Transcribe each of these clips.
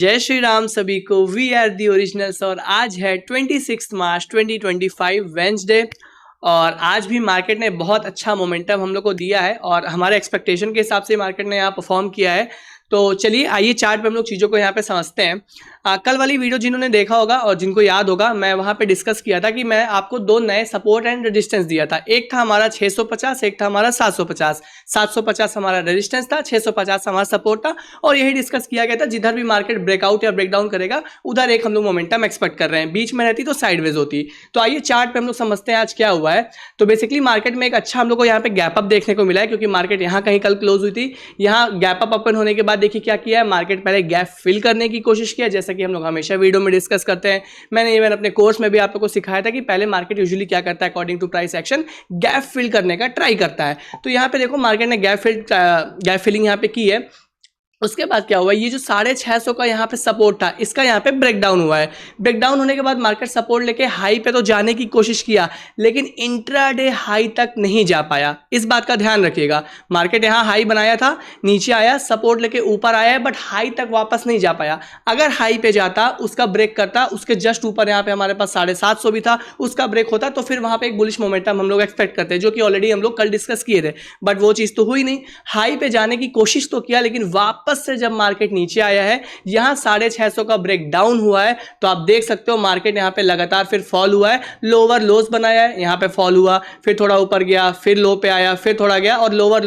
जय श्री राम सभी को। वी आर दी ओरिजिनल्स और आज है 26 मार्च 2025 वेंसडे और आज भी मार्केट ने बहुत अच्छा मोमेंटम हम लोग को दिया है और हमारे एक्सपेक्टेशन के हिसाब से मार्केट ने यहाँ परफॉर्म किया है। तो चलिए आइए चार्ट पे हम लोग चीज़ों को यहाँ पे समझते हैं। कल वाली वीडियो जिन्होंने देखा होगा और जिनको याद होगा, मैं वहाँ पे डिस्कस किया था कि मैं आपको दो नए सपोर्ट एंड रेजिस्टेंस दिया था। एक था हमारा 650, एक था हमारा 750। 750 हमारा रेजिस्टेंस था, 650 हमारा सपोर्ट था और यही डिस्कस किया गया था जिधर भी मार्केट ब्रेकआउट या ब्रेकडाउन करेगा उधर एक हम लोग मोमेंटम एक्सपेक्ट कर रहे हैं। बीच में रहती तो साइडवेज होती। तो आइए चार्ट पे हम लोग समझते हैं आज क्या हुआ है। तो बेसिकली मार्केट में एक अच्छा हम लोग को यहाँ पे गैप अप देखने को मिला है क्योंकि मार्केट यहाँ कहीं कल क्लोज हुई थी। यहाँ गैप अप ओपन होने के बाद देखिए क्या किया है, मार्केट पहले गैप फिल करने की कोशिश किया, जैसा कि हम लोग हमेशा वीडियो में डिस्कस करते हैं। मैंने इवन अपने कोर्स में भी आप लोगों को सिखाया था कि पहले मार्केट यूजुअली क्या करता है, according to price action gap fill करने का ट्राई करता है। तो यहाँ पे देखो मार्केट ने गैप फिलिंग यहाँ पे की है। उसके बाद क्या हुआ, ये जो 650 का यहाँ पे सपोर्ट था इसका यहाँ पे ब्रेकडाउन हुआ है। ब्रेकडाउन होने के बाद मार्केट सपोर्ट लेके हाई पे तो जाने की कोशिश किया लेकिन इंट्राडे हाई तक नहीं जा पाया। इस बात का ध्यान रखिएगा। मार्केट यहाँ हाई बनाया था, नीचे आया, सपोर्ट लेके ऊपर आया है बट हाई तक वापस नहीं जा पाया। अगर हाई पे जाता, उसका ब्रेक करता, उसके जस्ट ऊपर यहाँ पे हमारे पास 750 भी था, उसका ब्रेक होता तो फिर वहां पे एक बुलिश मोमेंटम हम लोग एक्सपेक्ट करते हैं, जो कि ऑलरेडी हम लोग कल डिस्कस किए थे। बट वो चीज तो हुई नहीं। हाई पे जाने की कोशिश तो किया लेकिन वापस से जब मार्केट नीचे आया है, यहां 650 का ब्रेक डाउन हुआ है, तो आप देख सकते हो मार्केट यहां पे लगातार फिर फॉल हुआ है। लोअर लोज बनाया है, यहां पे फॉल हुआ, फिर थोड़ा ऊपर गया, फिर लो पे आया, फिर थोड़ा गया और लोअर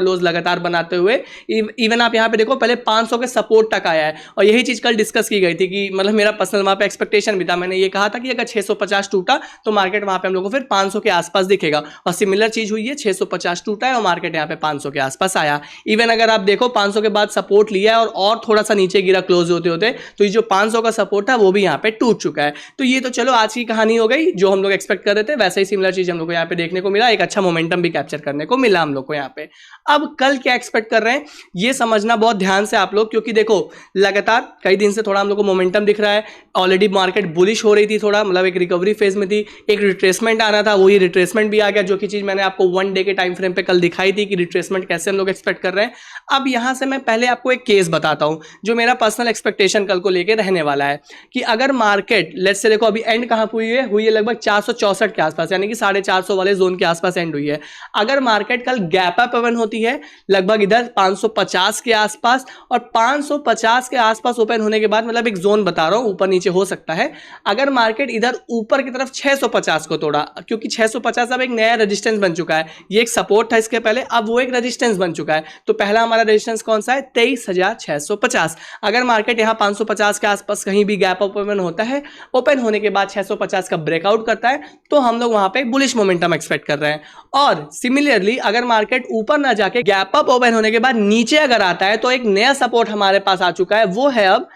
लोज लगातार बनाते हुए इवन आप यहां पे देखो पहले 500 के सपोर्ट तक आया है। और यही चीज कल डिस्कस की गई थी कि मतलब मेरा पर्सनल वहां पे एक्सपेक्टेशन भी था। मैंने ये कहा था कि अगर 650 टूटा तो मार्केट वहां पे हम लोग को फिर 500 के आसपास दिखेगा और सिमिलर चीज हुई है। 650 टूटा है और मार्केट यहां पे 500 के आसपास आया। इवन अगर आप देखो 500 के बाद सपोर्ट लिया है और थोड़ा सा नीचे गिरा क्लोज होते होते, तो ये जो 500 का सपोर्ट था वो भी यहाँ पे टूट चुका है। तो ये तो चलो आज की कहानी हो गई, जो हम लोग एक्सपेक्ट कर रहे थे वैसे ही सिमिलर चीज हम लोग को यहाँ पे देखने को मिला। एक अच्छा मोमेंटम भी कैप्चर करने को मिला हम लोग को यहाँ पे। अब कल क्या एक्सपेक्ट कर रहे हैं ये समझना बहुत ध्यान से आप लोग, क्योंकि देखो लगातार कई दिन से थोड़ा हम लोग को मोमेंटम दिख रहा है। ऑलरेडी मार्केट बुलिश हो रही थी, थोड़ा मतलब एक रिकवरी फेज में थी, एक रिट्रेसमेंट आना था, वही रिट्रेसमेंट भी आ गया, जो कि चीज मैंने आपको 1 डे के टाइम फ्रेम पे कल दिखाई थी कि रिट्रेसमेंट कैसे हम लोग एक्सपेक्ट कर रहे हैं। अब यहां से मैं पहले आपको एक केस बताता हूं जो मेरा पर्सनल एक्सपेक्टेशन कल को लेके रहने वाला है कि अगर मार्केट लेट्स से देखो अभी एंड कहां हुई है लगभग 464 के आसपास, यानी कि 450 वाले जोन के आसपास एंड हुई है। अगर मार्केट कल गैप अप ओपन होती है लगभग इधर 550 के आसपास और 550 के आसपास ओपन होने के बाद, मतलब एक जोन बता रहा हूं, ऊपर नीचे हो सकता है। अगर मार्केट इधर ऊपर की तरफ 650 को तोड़ा, क्योंकि 650 अब एक नया रेजिस्टेंस बन चुका है, ये एक सपोर्ट था इसके पहले, अब वो एक रेजिस्टेंस बन चुका है। तो पहला हमारा रेजिस्टेंस कौन सा है, 23,650। अगर मार्केट यहां 550 के आसपास कहीं भी गैप अप ओपन होता है, ओपन होने के बाद 650 का ब्रेकआउट करता है, तो हम लोग वहां पे बुलिश मोमेंटम एक्सपेक्ट कर रहे हैं। और सिमिलरली अगर मार्केट ऊपर ना जाके गैप अप ओपन होने के बाद नीचे अगर आता है, तो एक नया सपोर्ट हमारे पास आ चुका है, वो है अब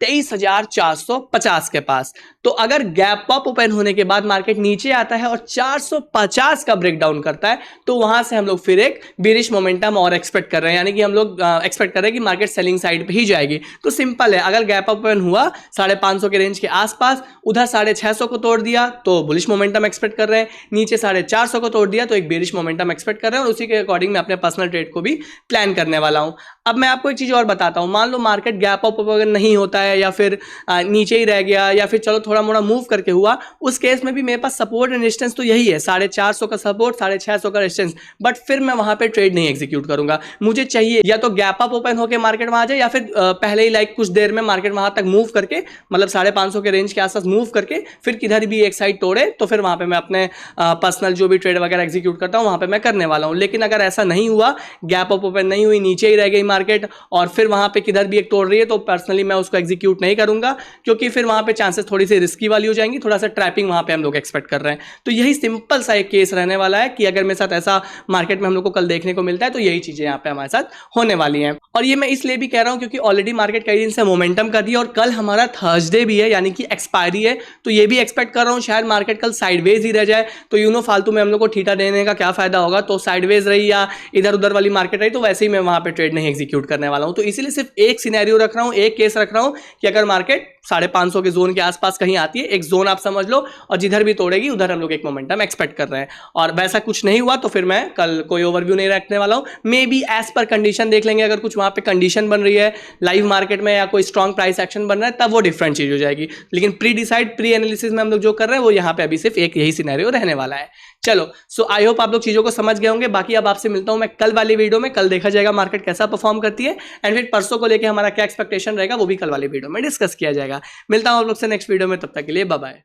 23,450 के पास। तो अगर गैप अप ओपन होने के बाद मार्केट नीचे आता है और 450 का ब्रेकडाउन करता है, तो वहां से हम लोग फिर एक बेरिश मोमेंटम और एक्सपेक्ट कर रहे हैं, यानी कि हम लोग एक्सपेक्ट कर रहे हैं कि मार्केट सेलिंग साइड पे ही जाएगी। तो सिंपल है, अगर गैप अप ओपन हुआ 550 के रेंज के आसपास, उधर 650 को तोड़ दिया तो बुलिश मोमेंटम एक्सपेक्ट कर रहे हैं, नीचे 450 को तोड़ दिया तो एक बेरिश मोमेंटम एक्सपेक्ट कर रहे हैं और उसी के अकॉर्डिंग मैं अपने पर्सनल ट्रेड को भी प्लान करने वाला हूं। अब मैं आपको एक चीज और बताता हूं, मान लो मार्केट गैप अप ओपन नहीं होता है या फिर नीचे ही रह गया या फिर चलो थोड़ा मोड़ा मूव करके हुआ, उस केस में भी मेरे पास सपोर्ट एंड रेजिस्टेंस तो यही है, 450 का सपोर्ट, 650 का रेजिस्टेंस। बट फिर मैं वहां पे ट्रेड नहीं एग्जीक्यूट करूंगा। मुझे चाहिए या तो गैप अप ओपन होकर मार्केट वहां जाए या फिर पहले ही लाइक कुछ देर में मार्केट वहां तक मूव करके, मतलब 550 के रेंज के आसपास मूव करके फिर किधर भी एक साइड तोड़े, तो फिर वहां पे मैं अपने पर्सनल जो भी ट्रेड वगैरह एग्जीक्यूट करता हूं वहां पे मैं करने वाला हूं। लेकिन अगर ऐसा नहीं हुआ, गैप अप ओपन नहीं हुई, नीचे ही रह गई मार्केट और फिर वहां पे किधर भी एक तोड़ रही है, तो पर्सनली मैं उसको एग्जीक्यूट नहीं करूंगा, क्योंकि फिर वहां पे चांसेस थोड़ी सी रिस्की वाली हो जाएंगी, थोड़ा सा ट्रैपिंग वहां पे हम लोग एक्सपेक्ट कर रहे हैं। तो यही सिंपल सा एक केस रहने वाला है कि अगर मेरे साथ ऐसा मार्केट में हम लोग को कल देखने को मिलता है, तो यही चीजें यहाँ पे हमारे साथ होने वाली हैं। और ये मैं इसलिए भी कह रहा हूं क्योंकि ऑलरेडी मार्केट कई दिन से मोमेंटम कर दी और कल हमारा थर्सडे भी है, यानी कि एक्सपायरी है। तो ये भी एक्सपेक्ट कर रहा हूं शायद मार्केट कल साइडवेज ही रह जाए, तो फालतू में हम लोग को ठीटा देने का क्या फायदा होगा। तो साइडवेज रही या इधर उधर वाली मार्केट रही, तो वैसे ही मैं वहां पे ट्रेड नहीं एग्जीक्यूट करने वाला हूं। तो इसीलिए सिर्फ एक सिनेरियो रख रहा हूं, एक केस रख रहा हूं कि अगर मार्केट 550 के जोन के आसपास कहीं आती है, एक जोन आप समझ लो, और जिधर भी तोड़ेगी उधर हम लोग एक मोमेंटम एक्सपेक्ट कर रहे हैं। और वैसा कुछ नहीं हुआ तो फिर मैं कल कोई ओवरव्यू नहीं रखने वाला हूं। Maybe as per condition देख लेंगे, अगर कुछ वहां पे कंडीशन बन रही है लाइव मार्केट में या कोई स्ट्रॉन्ग प्राइस एक्शन बन रहा है तब वो डिफरेंट चीज हो जाएगी। लेकिन प्री डिसाइड, प्री एनालिसिस में हम लोग जो कर रहे हैं वो यहाँ पे अभी सिर्फ एक यही सिनेरियो रहने वाला है। चलो, सो आई होप आप लोग चीजों को समझ गए होंगे। बाकी अब आपसे मिलता हूं मैं कल वाली वीडियो में। कल देखा जाएगा मार्केट कैसा परफॉर्म करती है, एंड फिर परसों को लेके हमारा क्या एक्सपेक्टेशन रहेगा वो भी कल वाली वीडियो में डिस्कस किया जाएगा। मिलता हूं आप लोग से नेक्स्ट वीडियो में, तब तक के लिए बाय बाय।